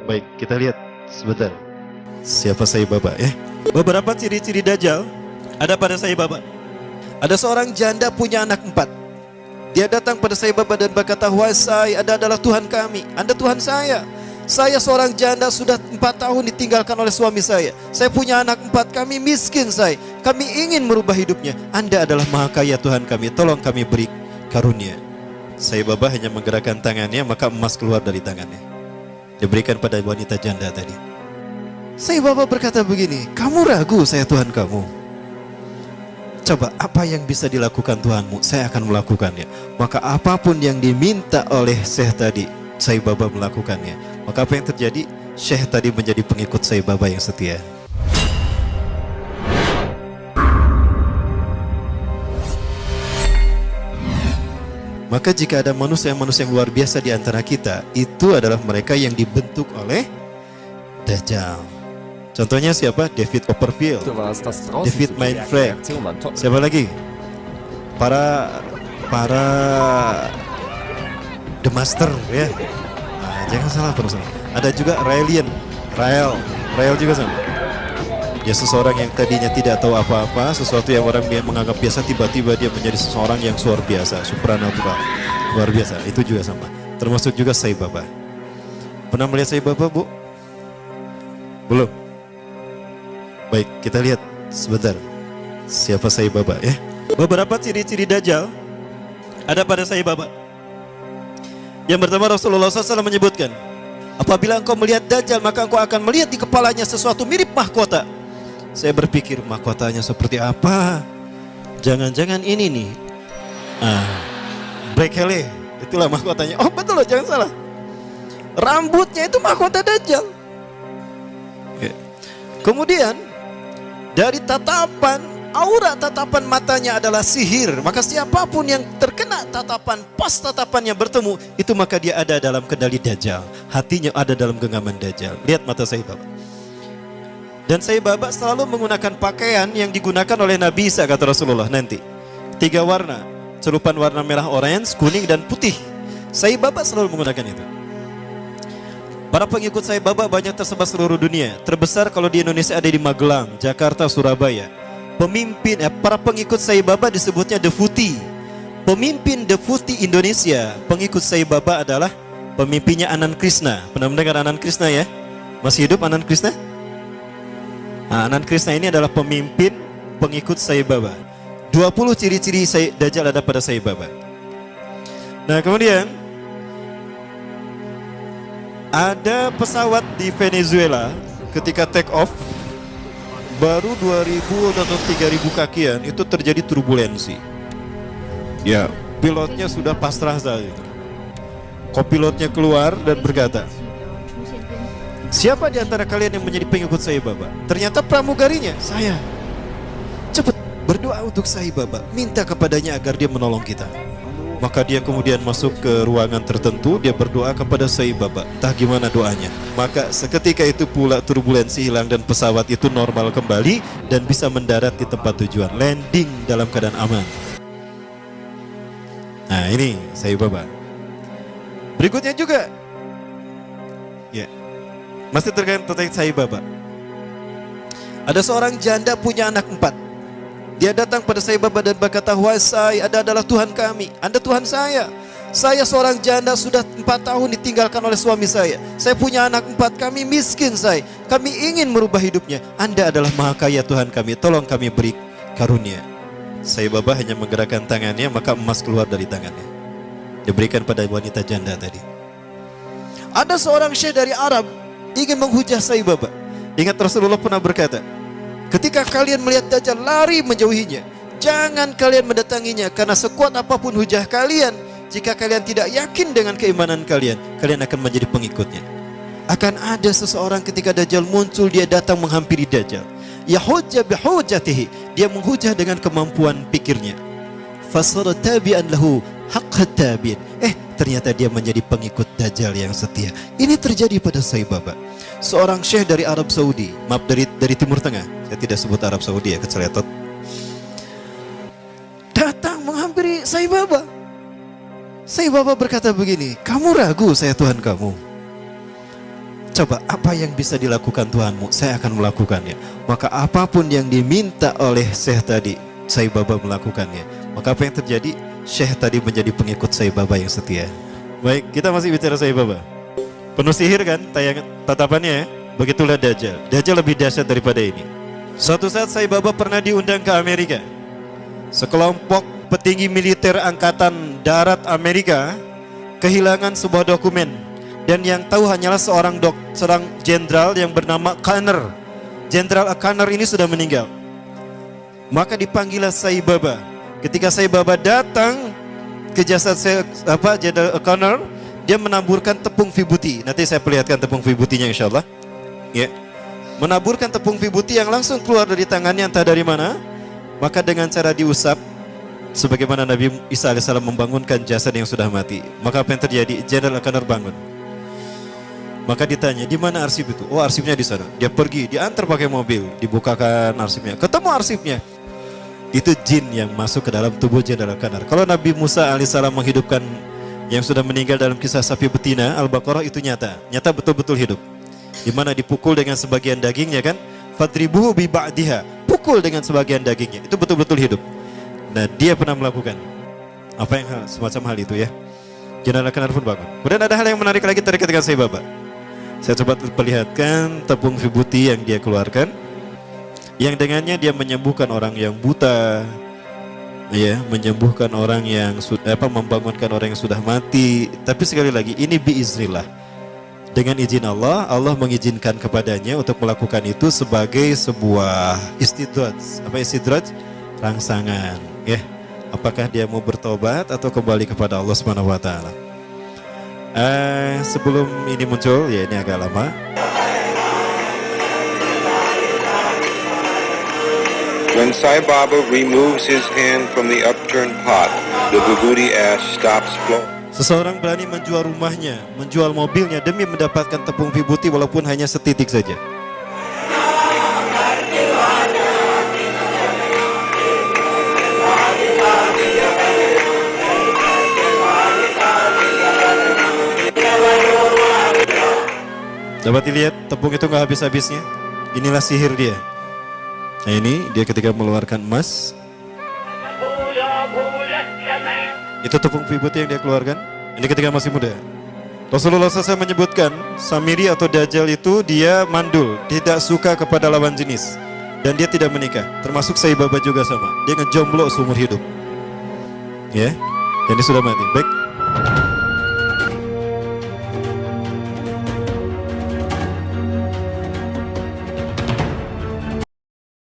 Baik, kita lihat sebentar. Siapa Sai Baba ya? Beberapa ciri-ciri Dajjal ada pada Sai Baba. Ada seorang janda punya anak 4. Dia datang pada Sai Baba dan berkata, "Wahai Sai, Anda adalah Tuhan kami. Anda Tuhan saya. Saya seorang janda sudah 4 tahun ditinggalkan oleh suami saya. Saya punya anak 4, kami miskin Sai. Kami ingin merubah hidupnya. Anda adalah Maha Kaya Tuhan kami. Tolong kami beri karunia." Sai Baba hanya menggerakkan tangannya, maka emas keluar dari tangannya. Diberikan pada wanita janda tadi. Sai Baba berkata begini, "Kamu ragu saya Tuhan kamu? Coba apa yang bisa dilakukan Tuhanmu, saya akan melakukannya." Maka apapun yang diminta oleh Syekh tadi, Sai Baba melakukannya. Maka apa yang terjadi? Syekh tadi menjadi pengikut Sai Baba yang setia. Maka jika ada manusia yang luar biasa di antara kita, itu adalah mereka yang dibentuk oleh Dajjal. Contohnya siapa? David Copperfield, David Mindfreak. Siapa lagi? Para The Master ya. Nah, jangan salah penulisan. Ada juga Rael juga sama. Dia seseorang yang tadinya tidak tahu apa-apa, sesuatu yang orang menganggap biasa, tiba-tiba dia menjadi seseorang yang luar biasa, supranatural, luar biasa. Itu juga sama. Termasuk juga Sai Baba. Pernah melihat Sai Baba, Bu? Belum? Baik, kita lihat sebentar. Siapa Sai Baba ya? Beberapa ciri-ciri Dajjal ada pada Sai Baba. Yang pertama, Rasulullah SAW menyebutkan, apabila engkau melihat Dajjal, maka engkau akan melihat di kepalanya sesuatu mirip mahkota. Saya berpikir, mahkotanya seperti apa? Jangan-jangan ini nih, Brekele, itulah mahkotanya. Oh betul loh, jangan salah. Rambutnya itu mahkota Dajjal. Kemudian dari tatapan, aura tatapan matanya adalah sihir. Maka siapapun yang terkena tatapan, pas tatapannya bertemu, itu maka dia ada dalam kendali Dajjal. Hatinya ada dalam genggaman Dajjal. Lihat mata Sai Baba. Dan Sai Baba selalu menggunakan pakaian yang digunakan oleh Nabi Isa, kata Rasulullah nanti. 3 warna, celupan warna merah, orange, kuning, dan putih. Sai Baba selalu menggunakan itu. Para pengikut Sai Baba banyak tersebar seluruh dunia. Terbesar kalau di Indonesia ada di Magelang, Jakarta, Surabaya. Para pengikut Sai Baba disebutnya Deputi. Pemimpin Deputi Indonesia, pengikut Sai Baba adalah pemimpinnya Anand Krishna. Pernah mendengar Anand Krishna ya? Masih hidup Anand Krishna? Nah, Anand Krishna ini adalah pemimpin pengikut Sai Baba. 20 ciri-ciri Dajjal ada pada Sai Baba. Nah, kemudian ada pesawat di Venezuela ketika take off, baru 2000 atau 3000 kakian, itu terjadi turbulensi. Ya, pilotnya sudah pasrah saat itu. Kopilotnya keluar dan berkata, "Siapa di antara kalian yang menjadi pengikut Sai Baba?" Ternyata pramugarinya, "Saya." "Cepat berdoa untuk Sai Baba, minta kepadanya agar dia menolong kita." Maka dia kemudian masuk ke ruangan tertentu, dia berdoa kepada Sai Baba. Entah gimana doanya. Maka seketika itu pula turbulensi hilang dan pesawat itu normal kembali dan bisa mendarat di tempat tujuan, landing dalam keadaan aman. Nah, ini Sai Baba. Berikutnya juga, ya, masih terkait Sai Baba. Ada seorang janda punya anak 4. Dia datang pada Sai Baba dan berkata, "Wahai Sai, Anda adalah Tuhan kami. Anda Tuhan saya. Saya seorang janda sudah 4 tahun ditinggalkan oleh suami saya. Saya punya anak 4, kami miskin Sai. Kami ingin merubah hidupnya. Anda adalah Maha Kaya Tuhan kami. Tolong kami beri karunia." Sai Baba hanya menggerakkan tangannya, maka emas keluar dari tangannya. Diberikan pada wanita janda tadi. Ada seorang syekh dari Arab ingin menghujah Sai Baba. Ingat Rasulullah pernah berkata, ketika kalian melihat Dajjal, lari menjauhinya. Jangan kalian mendatanginya, karena sekuat apapun hujah kalian, jika kalian tidak yakin dengan keimanan kalian, kalian akan menjadi pengikutnya. Akan ada seseorang ketika Dajjal muncul, dia datang menghampiri Dajjal. Yahujja bihujatihi, dia menghujah dengan kemampuan pikirnya. Fasara tabi'an lahu haqqa tabi'in. Ternyata dia menjadi pengikut Dajjal yang setia. Ini terjadi pada Sai Baba. Seorang syekh dari Arab Saudi, maaf dari Timur Tengah. Saya tidak sebut Arab Saudi ya, keceletot. Datang menghampiri Sai Baba. Sai Baba berkata begini, "Kamu ragu saya Tuhan kamu? coba apa yang bisa dilakukan Tuhanmu, saya akan melakukannya. Maka apapun yang diminta oleh Syekh tadi, Sai Baba melakukannya. Maka apa yang terjadi? Syekh tadi menjadi pengikut Sai Baba yang setia. Baik, kita masih bicara Sai Baba. Penuh sihir kan tatapannya ya? Begitulah Dajjal. Dajjal lebih dahsyat daripada ini. Suatu saat Sai Baba pernah diundang ke Amerika. Sekelompok petinggi militer angkatan darat Amerika kehilangan sebuah dokumen, dan yang tahu hanyalah seorang jenderal yang bernama Conner. Jenderal Conner ini sudah meninggal. Maka dipanggillah Sai Baba. Ketika Sai Baba datang ke jasad Jenderal Conner, dia menaburkan tepung vibuti. Nanti saya perlihatkan tepung vibutinya insyaallah. Ya. Menaburkan tepung vibuti yang langsung keluar dari tangannya entah dari mana. Maka dengan cara diusap, sebagaimana Nabi Isa AS membangunkan jasad yang sudah mati. Maka apa yang terjadi? Jenderal Conner bangun. Maka ditanya, di mana arsip itu? Oh, arsipnya di sana. Dia pergi, diantar pakai mobil, dibukakan arsipnya. Ketemu arsipnya. Itu jin yang masuk ke dalam tubuh Jenderal Conner. Kalau Nabi Musa alaihissalam menghidupkan yang sudah meninggal dalam kisah sapi betina Al-Baqarah, itu nyata betul-betul hidup. Di mana dipukul dengan sebagian dagingnya kan? Fadribuhu bi ba'diha. Pukul dengan sebagian dagingnya. Itu betul-betul hidup. Nah, dia pernah melakukan apa yang semacam hal itu ya. Jenderal Conner pun bangun. Kemudian ada hal yang menarik lagi terkait dengan Sai Baba. Saya coba perlihatkan tepung vibuti yang dia keluarkan, yang dengannya dia menyembuhkan orang yang buta, ya, menyembuhkan orang yang membangunkan orang yang sudah mati. Tapi sekali lagi ini biiznillah, dengan izin Allah. Allah mengizinkan kepadanya untuk melakukan itu sebagai sebuah istidraj, rangsangan, ya. Apakah dia mau bertobat atau kembali kepada Allah Subhanahu wa taala? Sebelum ini muncul, ya ini agak lama. When Sai Baba removes his hand from the upturned pot, the vibhuti ash stops flowing. Seseorang berani menjual rumahnya, menjual mobilnya demi mendapatkan tepung vibuti walaupun hanya setitik saja. Dapat dilihat tepung itu nggak habis-habisnya. Inilah sihir dia. Nah ini dia ketika mengeluarkan emas. Itu tepung vibuti yang dia keluarkan. Ini ketika masih muda. Rasulullah SAW menyebutkan Samiri atau Dajjal itu dia mandul, tidak suka kepada lawan jenis, dan dia tidak menikah. Termasuk Sai Baba juga sama. Dia ngejomblo seumur hidup. Ya, dan dia sudah mati. Baik.